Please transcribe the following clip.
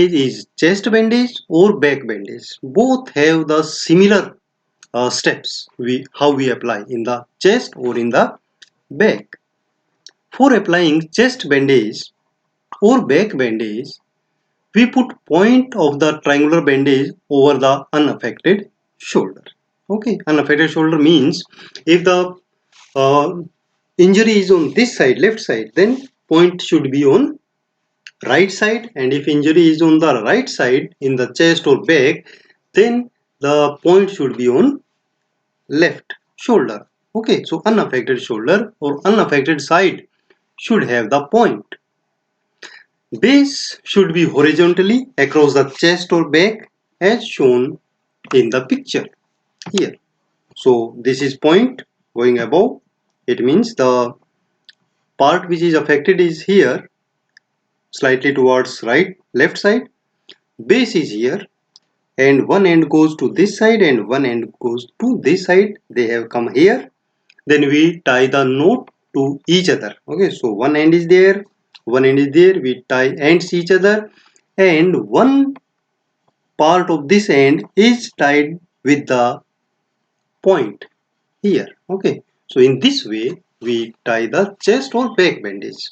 is chest bandage or back bandage. Both have the similar steps how we apply in the chest or in the back. For applying chest bandage or back bandage, we put point of the triangular bandage over the unaffected shoulder. Okay, unaffected shoulder means if the injury is on this side, left side, then point should be on right side, and if injury is on the right side in the chest or back, then the point should be on left shoulder. Okay, so unaffected shoulder or unaffected side should have the point. Base should be horizontally across the chest or back as shown in the picture here. So this is point going above. It means the part which is affected is here, slightly towards left side. Base is here, and one end goes to this side and one end goes to this side. They have come here. Then we tie the knot to each other. Okay, so one end is there, one end is there. We tie ends each other, and one part of this end is tied with the point here. Okay, so in this way we tie the chest or back bandage.